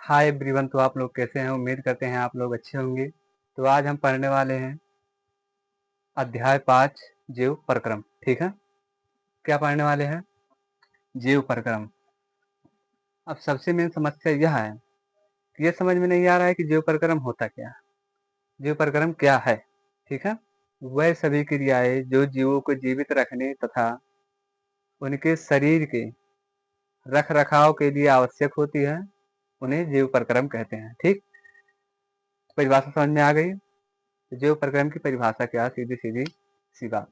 Hi everyone. तो आप लोग कैसे हैं? उम्मीद करते हैं आप लोग अच्छे होंगे। तो आज हम पढ़ने वाले हैं अध्याय 5 जीव प्रक्रम। ठीक है, क्या पढ़ने वाले हैं? जीव प्रक्रम। अब सबसे मेन समस्या यह है कि ये समझ में नहीं आ रहा है कि जीव प्रक्रम होता क्या है। जीव प्रक्रम क्या है? ठीक है, वह सभी क्रियाएं जो जीवों को जीवित रखने तथा उनके शरीर के रख रखाव के लिए आवश्यक होती है उन्हें जीव प्रक्रम कहते हैं। ठीक, परिभाषा समझ में आ गई? जीव प्रक्रम की परिभाषा क्या? सीधी सीधी सी बात।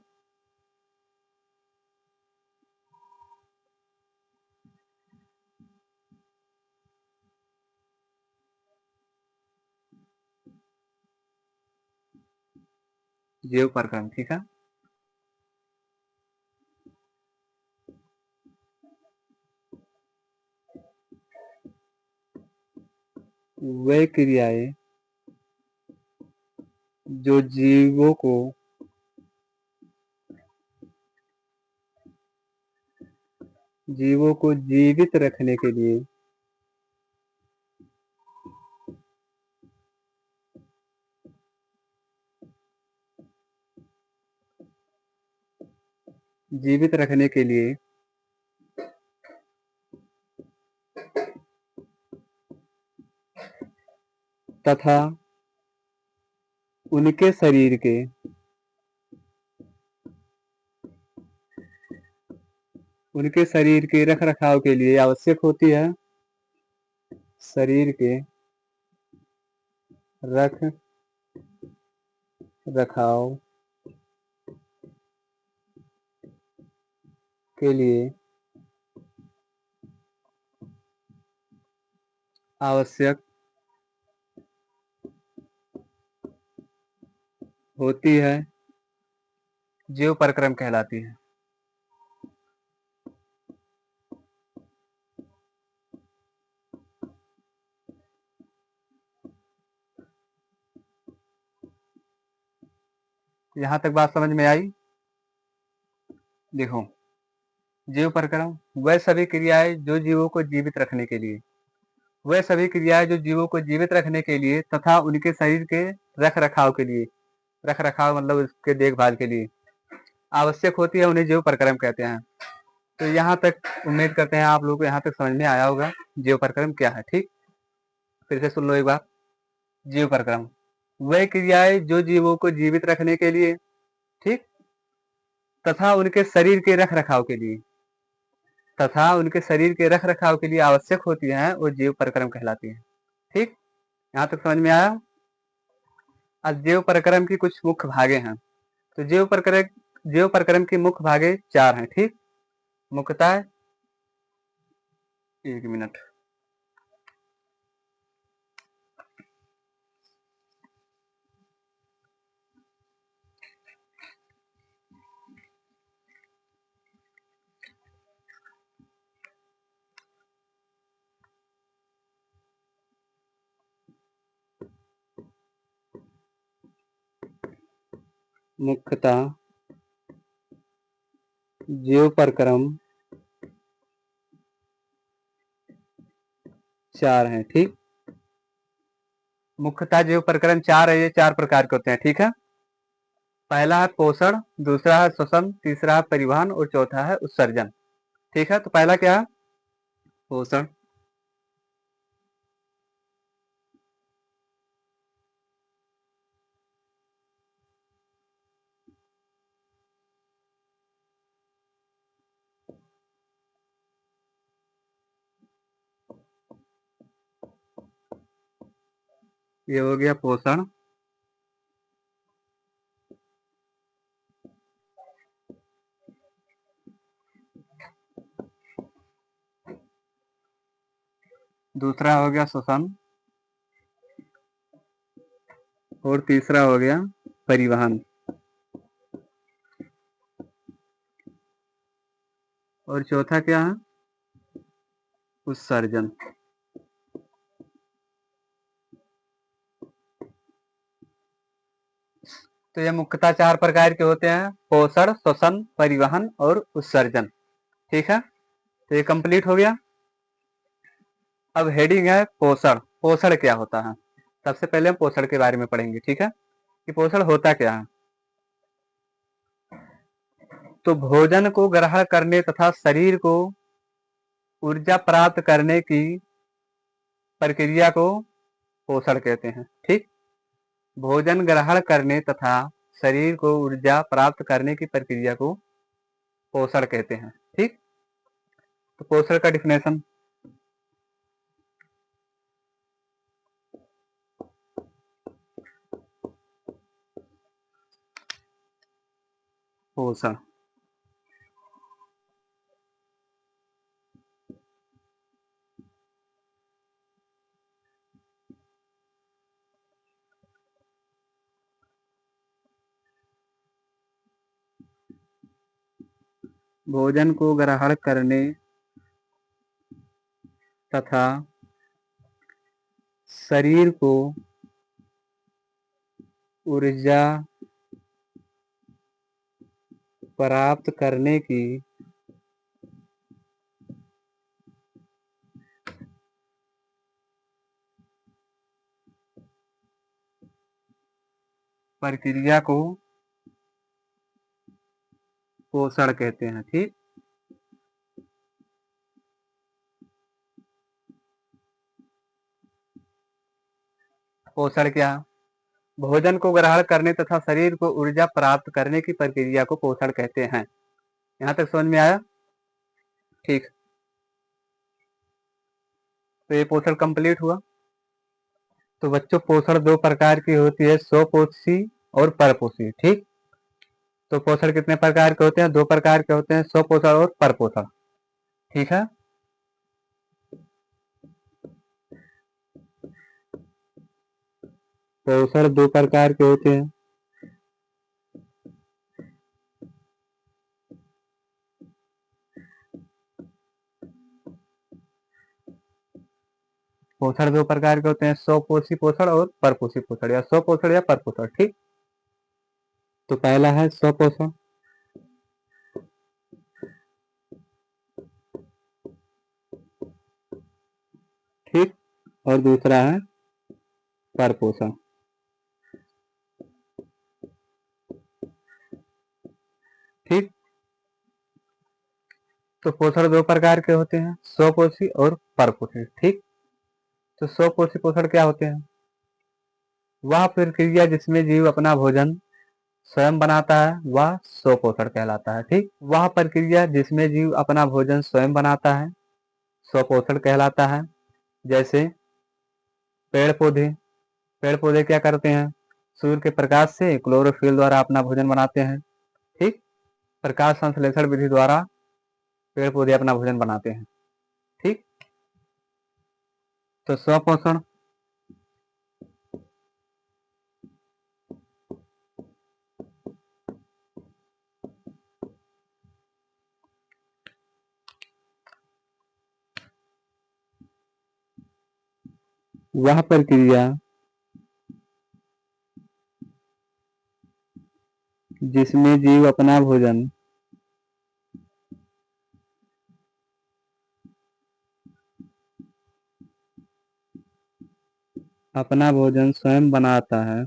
जीव प्रक्रम, ठीक है, वे क्रियाएं जो जीवों को जीवित रखने के लिए जीवित रखने के लिए तथा उनके शरीर के रख रखाव के लिए आवश्यक होती है। शरीर के रख रखाव के लिए आवश्यक होती है, जीव प्रक्रम कहलाती है। यहां तक बात समझ में आई? देखो, जीव प्रक्रम वह सभी क्रियाएं जो जीवों को जीवित रखने के लिए तथा उनके शरीर के रख रखाव के लिए, रख रखाव मतलब उसके देखभाल के लिए आवश्यक होती है उन्हें जीव प्रक्रम कहते हैं। तो यहाँ तक उम्मीद करते हैं आप लोगों को यहाँ तक समझ में आया होगा जीव प्रक्रम क्या है। ठीक, फिर से सुन लो एक बार। जीव प्रक्रम वह क्रियाएं जो जीवों को जीवित रखने के लिए, ठीक, तथा उनके शरीर के रख रखाव के लिए आवश्यक होती हैं, वो जीव प्रक्रम कहलाती है। ठीक, यहाँ तक समझ में आया? अब जीव प्रक्रम की कुछ मुख्य भागे हैं। तो जीव प्रक्रम की मुख्य भागे 4 हैं। ठीक, मुख्यतः, एक मिनट, मुख्यतः जीव प्रक्रम 4 हैं। ठीक, मुख्यतः जीव प्रक्रम 4 है, ये 4 प्रकार के होते हैं। ठीक है, पहला है पोषण, दूसरा है श्वसन, तीसरा है परिवहन और चौथा है उत्सर्जन। ठीक है, तो पहला क्या है? पोषण। ये हो गया पोषण। दूसरा हो गया श्वसन और तीसरा हो गया परिवहन और चौथा क्या है? उत्सर्जन। तो ये मुख्यतः 4 प्रकार के होते हैं: पोषण, श्वसन, परिवहन और उत्सर्जन। ठीक है, तो ये कंप्लीट हो गया। अब हेडिंग है पोषण। पोषण क्या होता है? सबसे पहले हम पोषण के बारे में पढ़ेंगे, ठीक है, कि पोषण होता क्या है। तो भोजन को ग्रहण करने तथा शरीर को ऊर्जा प्राप्त करने की प्रक्रिया को पोषण कहते हैं, ठीक। भोजन ग्रहण करने तथा शरीर को ऊर्जा प्राप्त करने की प्रक्रिया को पोषण कहते हैं, ठीक। तो पोषण का डिफिनेशन, पोषण भोजन को ग्रहण करने तथा शरीर को ऊर्जा प्राप्त करने की प्रक्रिया को पोषण कहते हैं, ठीक। पोषण क्या? भोजन को ग्रहण करने तथा शरीर को ऊर्जा प्राप्त करने की प्रक्रिया को पोषण कहते हैं। यहां तक समझ में आया? ठीक। तो ये पोषण कंप्लीट हुआ। तो बच्चों, पोषण दो प्रकार की होती है, स्वपोषी और परपोषी, ठीक। तो पोषण कितने प्रकार के होते हैं? दो प्रकार के होते हैं, स्वपोषण और परपोषण, ठीक है। पोषण दो प्रकार के होते हैं, पोषण दो प्रकार के होते हैं, स्वपोषी पोषण और परपोषी पोषण, या स्वपोषण या परपोषण, ठीक। तो पहला है स्वपोषण, ठीक, और दूसरा है परपोषण, ठीक। तो पोषण दो प्रकार के होते हैं, स्वपोषी और परपोषी, ठीक। तो स्वपोषी पोषण क्या होते हैं? वह प्रक्रिया जिसमें जीव अपना भोजन स्वयं बनाता है वह स्वपोषण कहलाता है, ठीक। वह प्रक्रिया जिसमें जीव अपना भोजन स्वयं बनाता है स्वपोषण कहलाता है। जैसे पेड़ पौधे, पेड़ पौधे क्या करते हैं? सूर्य के प्रकाश से क्लोरोफिल द्वारा अपना भोजन बनाते हैं, ठीक। प्रकाश संश्लेषण विधि द्वारा पेड़ पौधे अपना भोजन बनाते हैं, ठीक। तो स्वपोषण, वह प्रक्रिया जिसमें जीव अपना भोजन स्वयं बनाता है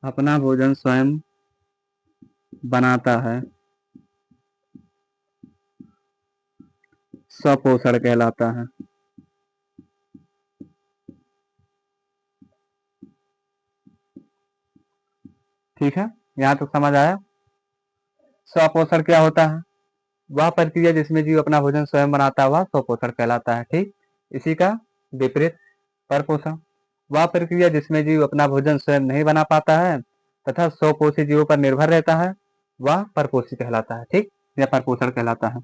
अपना भोजन स्वयं बनाता है स्वपोषण कहलाता है, ठीक है। यहाँ तक समझ आया? स्वपोषण क्या होता है? वह प्रक्रिया जिसमें जीव अपना भोजन स्वयं बनाता है वह स्वपोषण कहलाता है, ठीक। इसी का विपरीत परपोषण, वह प्रक्रिया जिसमें जीव अपना भोजन स्वयं नहीं बना पाता है तथा स्वपोषी जीवों पर निर्भर रहता है वह परपोषी कहलाता है, ठीक, या परपोषण कहलाता है।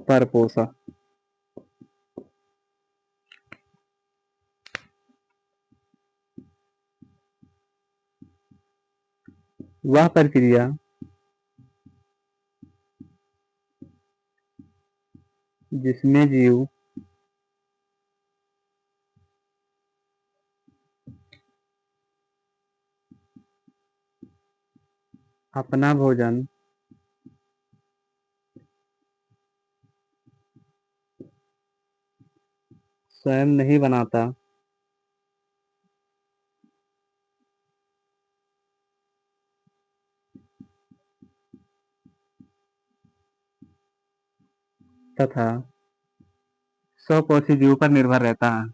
परपोषण वह प्रक्रिया जिसमें जीव अपना भोजन स्वयं नहीं बनाता तथा स्वपोषी जीव पर निर्भर रहता है।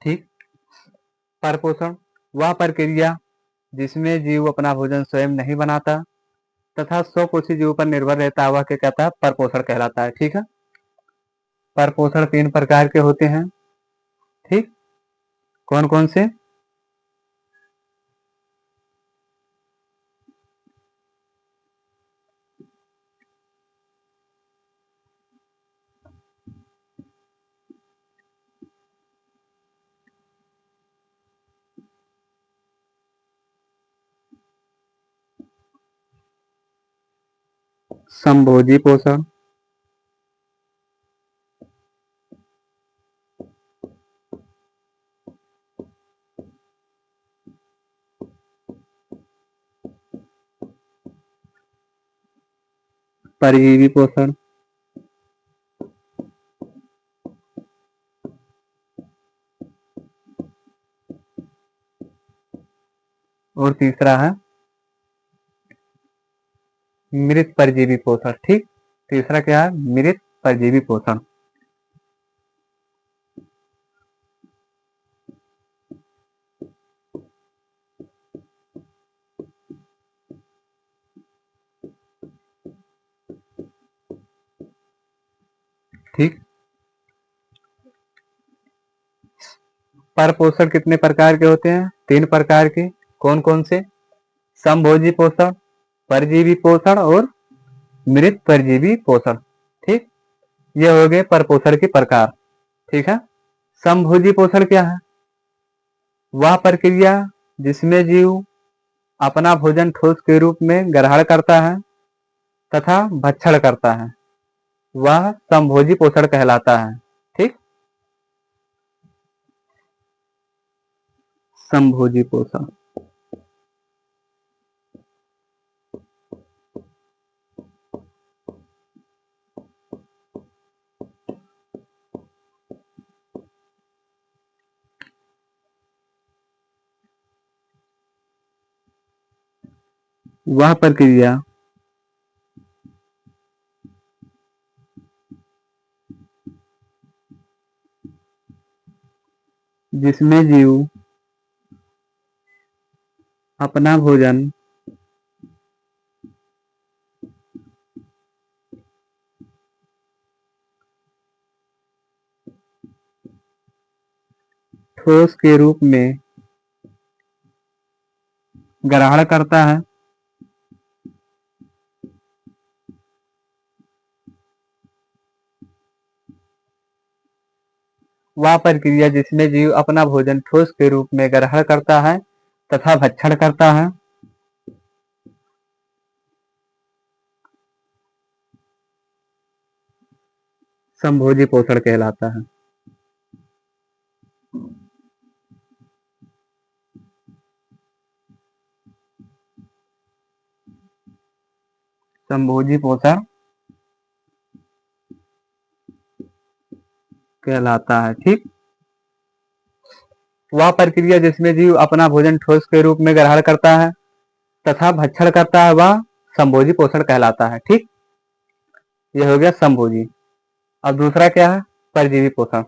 ठीक। परपोषण वह प्रक्रिया जिसमें जीव अपना भोजन स्वयं नहीं बनाता तथा स्वपोषी जीव पर निर्भर रहता है, वह क्या कहता है? परपोषण कहलाता है। ठीक है। परपोषण 3 प्रकार के होते हैं। ठीक। कौन कौन से? संभोजी पोषण, परजीवी पोषण, और तीसरा है मृत परजीवी पोषण। ठीक। तीसरा क्या है? मृत परजीवी पोषण। ठीक। परपोषण कितने प्रकार के होते हैं? 3 प्रकार के। कौन कौन से? संभोजी पोषण, परजीवी पोषण और मृत परजीवी पोषण। ठीक। ये हो गए परपोषण के प्रकार। ठीक है। संभोजी पोषण क्या है? वह प्रक्रिया जिसमें जीव अपना भोजन ठोस के रूप में ग्रहण करता है तथा भक्षण करता है, वह संभोजी पोषण कहलाता है। ठीक। संभोजी पोषण वह प्रक्रिया जिसमें जीव अपना भोजन ठोस के रूप में ग्रहण करता है वह प्रक्रिया जिसमें जीव अपना भोजन ठोस के रूप में ग्रहण करता है तथा भक्षण करता है, संभोजी पोषण कहलाता है। संभोजी पोषण कहलाता है। ठीक। वह प्रक्रिया जिसमें जीव अपना भोजन ठोस के रूप में ग्रहण करता है तथा भक्षण करता है, वह संभोजी पोषण कहलाता है। ठीक। यह हो गया संभोजी। अब दूसरा क्या है? परजीवी पोषण।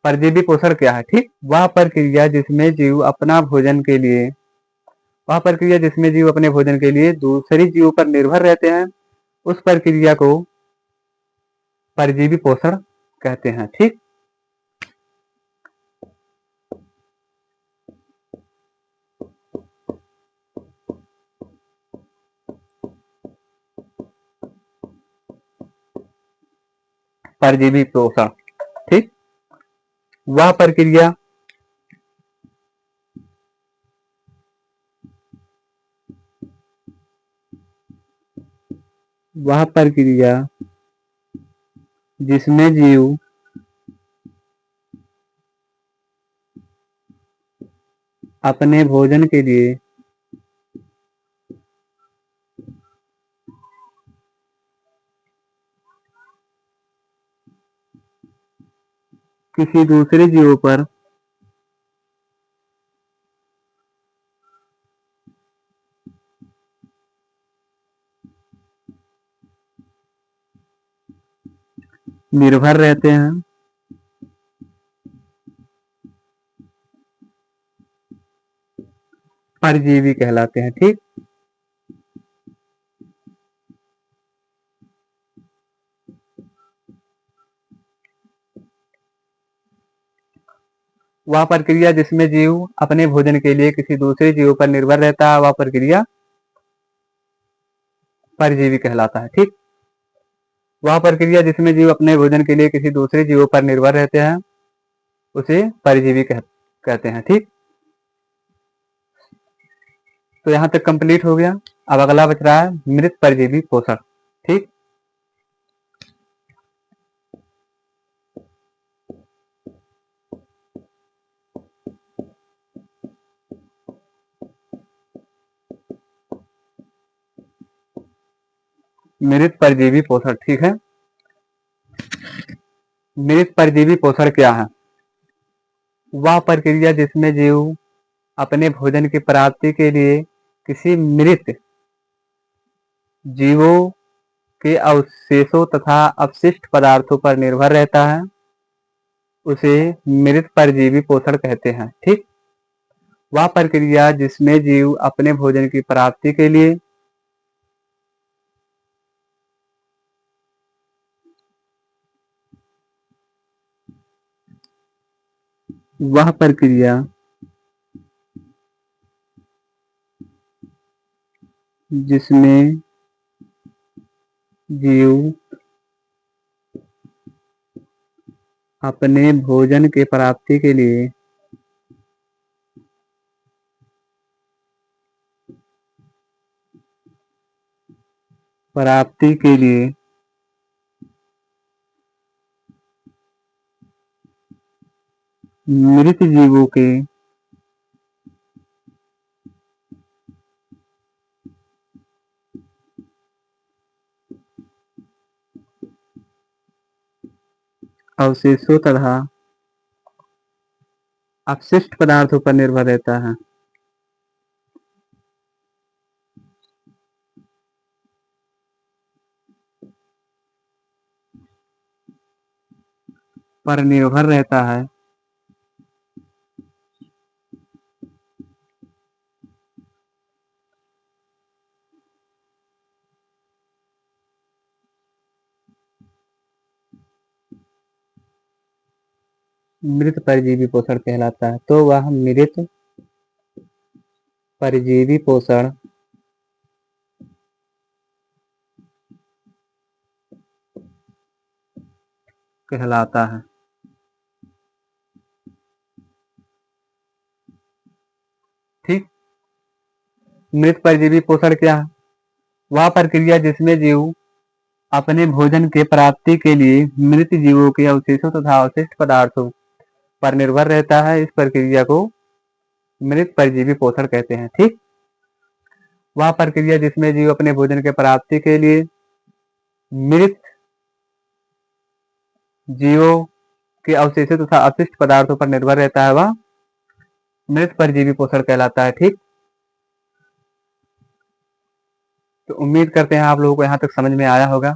परजीवी पोषण क्या है? ठीक। वह प्रक्रिया जिसमें जीव अपने भोजन के लिए दूसरी जीवों पर निर्भर रहते हैं, उस प्रक्रिया को परजीवी पोषण कहते हैं। ठीक। परजीवी पोषण। ठीक। वह प्रक्रिया वह प्रक्रिया जिसमें जीव अपने भोजन के लिए किसी दूसरे जीव पर निर्भर रहते हैं, परजीवी कहलाते हैं। ठीक, वह प्रक्रिया जिसमें जीव अपने भोजन के लिए किसी दूसरे जीव पर निर्भर रहता है, वह प्रक्रिया परजीवी कहलाता है। ठीक, वह प्रक्रिया जिसमें जीव अपने भोजन के लिए किसी दूसरे जीव पर निर्भर रहते हैं उसे परजीवी कहते हैं। ठीक, तो यहां तक कंप्लीट हो गया। अब अगला बच रहा है मृत परजीवी पोषण। ठीक, मृत परजीवी पोषण। ठीक है, मृत परजीवी पोषण क्या है? वह प्रक्रिया जिसमें जीव अपने भोजन की प्राप्ति के लिए किसी मृत जीवों के अवशेषों तथा अपशिष्ट पदार्थों पर निर्भर रहता है उसे मृत परजीवी पोषण कहते हैं। ठीक, वह प्रक्रिया जिसमें जीव अपने भोजन की प्राप्ति के लिए वह प्रक्रिया जिसमें जीव अपने भोजन के प्राप्ति के लिए मृत जीवों के अवशेषों तथा अपशिष्ट पदार्थों पर निर्भर रहता है पर निर्भर रहता है मृत परजीवी पोषण कहलाता है। तो वह मृत परजीवी पोषण कहलाता है। ठीक, मृत परजीवी पोषण क्या है? वह प्रक्रिया जिसमें जीव अपने भोजन के प्राप्ति के लिए मृत जीवों के अवशेषों तथा अवशिष्ट पदार्थों पर निर्भर रहता है, इस प्रक्रिया को मृत परजीवी पोषण कहते हैं। ठीक, वह प्रक्रिया जिसमें जीव अपने भोजन के प्राप्ति के लिए मृत जीवों के अवशेषों तथा अपशिष्ट पदार्थों पर निर्भर रहता है, वह मृत परजीवी पोषण कहलाता है। ठीक, तो उम्मीद करते हैं आप लोगों को यहाँ तक समझ में आया होगा।